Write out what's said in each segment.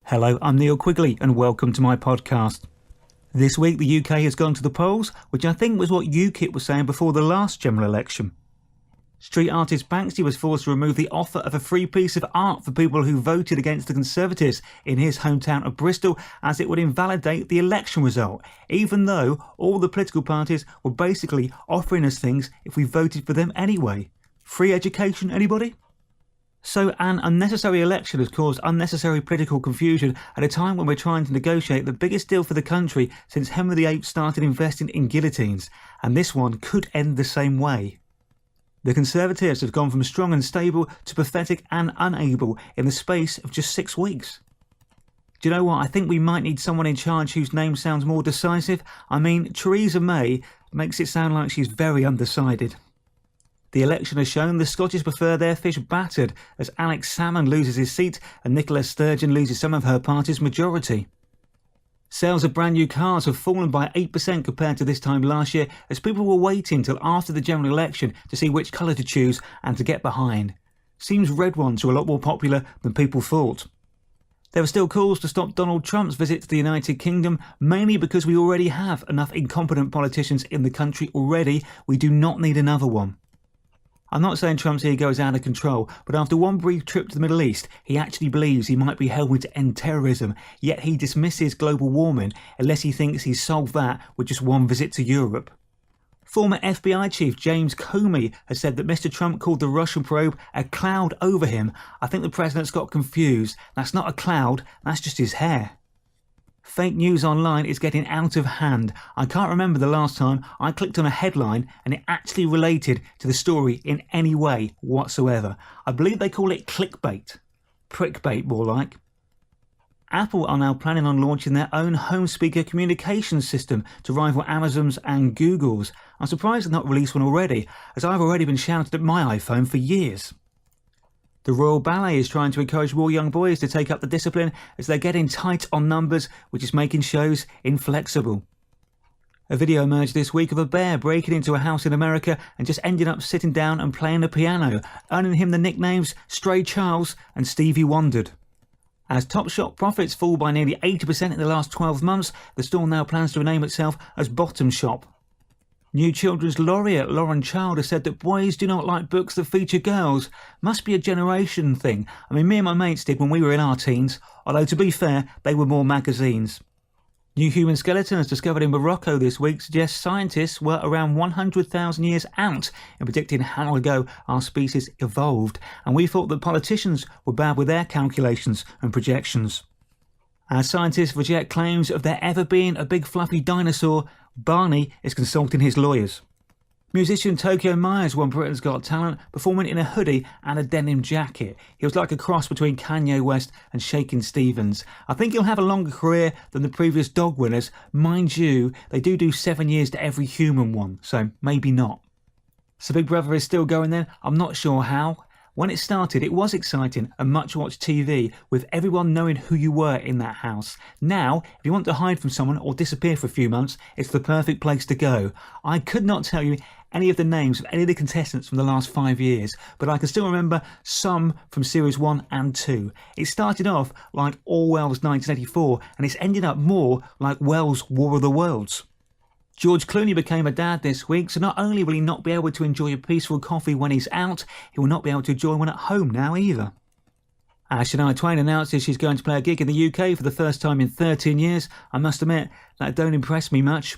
Hello, I'm Neil Quigley and welcome to my podcast. This week the UK has gone to the polls, which I think was what UKIP was saying before the last general election. Street artist Banksy was forced to remove the offer of a free piece of art for people who voted against the Conservatives in his hometown of Bristol, as it would invalidate the election result, even though all the political parties were basically offering us things if we voted for them anyway. Free education, anybody? So an unnecessary election has caused unnecessary political confusion at a time when we're trying to negotiate the biggest deal for the country since Henry VIII started investing in guillotines, and this one could end the same way. The Conservatives have gone from strong and stable to pathetic and unable in the space of just 6 weeks. Do you know what? I think we might need someone in charge whose name sounds more decisive. I mean, Theresa May makes it sound like she's very undecided. The election has shown the Scottish prefer their fish battered as Alex Salmond loses his seat and Nicola Sturgeon loses some of her party's majority. Sales of brand new cars have fallen by 8% compared to this time last year, as people were waiting till after the general election to see which colour to choose and to get behind. Seems red ones are a lot more popular than people thought. There are still calls to stop Donald Trump's visit to the United Kingdom, mainly because we already have enough incompetent politicians in the country already. We do not need another one. I'm not saying Trump's ego is out of control, but after one brief trip to the Middle East, he actually believes he might be helping to end terrorism, yet he dismisses global warming unless he thinks he's solved that with just one visit to Europe. Former FBI chief James Comey has said that Mr. Trump called the Russian probe a cloud over him. I think the president's got confused. That's not a cloud, that's just his hair. Fake news online is getting out of hand. I can't remember the last time I clicked on a headline and it actually related to the story in any way whatsoever. I believe they call it clickbait. Prickbait, more like. Apple are now planning on launching their own home speaker communications system to rival Amazon's and Google's. I'm surprised they've not released one already, as I've already been shouted at my iPhone for years. The Royal Ballet is trying to encourage more young boys to take up the discipline as they're getting tight on numbers, which is making shows inflexible. A video emerged this week of a bear breaking into a house in America and just ending up sitting down and playing the piano, earning him the nicknames Stray Charles and Stevie Wondered. As Topshop profits fall by nearly 80% in the last 12 months, the store now plans to rename itself as Bottom Shop. New Children's Laureate Lauren Child has said that boys do not like books that feature girls. Must be a generation thing. I mean, me and my mates did when we were in our teens, although to be fair, they were more magazines. New human skeletons discovered in Morocco this week suggest scientists were around 100,000 years out in predicting how long ago our species evolved, and we thought that politicians were bad with their calculations and projections. As scientists reject claims of there ever being a big fluffy dinosaur, Barney is consulting his lawyers. Musician Tokyo Myers won Britain's Got Talent, performing in a hoodie and a denim jacket. He was like a cross between Kanye West and Shakin' Stevens. I think he'll have a longer career than the previous dog winners. Mind you, they do 7 years to every human one, so maybe not. So Big Brother is still going then? I'm not sure how. When it started, it was exciting and much-watched TV, with everyone knowing who you were in that house. Now, if you want to hide from someone or disappear for a few months, it's the perfect place to go. I could not tell you any of the names of any of the contestants from the last 5 years, but I can still remember some from Series 1 and 2. It started off like Orwell's 1984, and it's ended up more like Wells' War of the Worlds. George Clooney became a dad this week, so not only will he not be able to enjoy a peaceful coffee when he's out, he will not be able to enjoy one at home now either. As Shania Twain announces she's going to play a gig in the UK for the first time in 13 years, I must admit, that don't impress me much.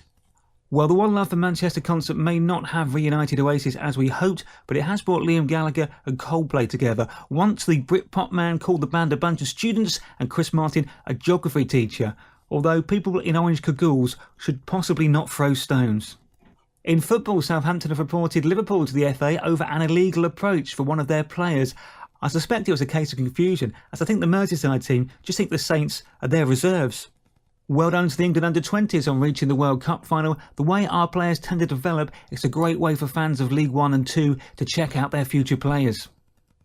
Well, the One Love for Manchester concert may not have reunited Oasis as we hoped, but it has brought Liam Gallagher and Coldplay together. Once the Britpop man called the band a bunch of students and Chris Martin a geography teacher, although people in orange cagoules should possibly not throw stones. In football, Southampton have reported Liverpool to the FA over an illegal approach for one of their players. I suspect it was a case of confusion, as I think the Merseyside team just think the Saints are their reserves. Well done to the England under-20s on reaching the World Cup final. The way our players tend to develop, it's a great way for fans of League 1 and 2 to check out their future players.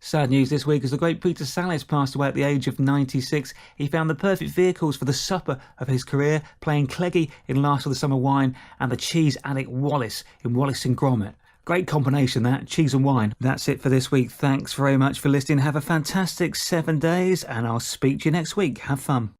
Sad news this week as the great Peter Sallis passed away at the age of 96. He found the perfect vehicles for the supper of his career, playing Cleggy in Last of the Summer Wine and the cheese addict Wallace in Wallace and Gromit. Great combination that, cheese and wine. That's it for this week. Thanks very much for listening. Have a fantastic 7 days and I'll speak to you next week. Have fun.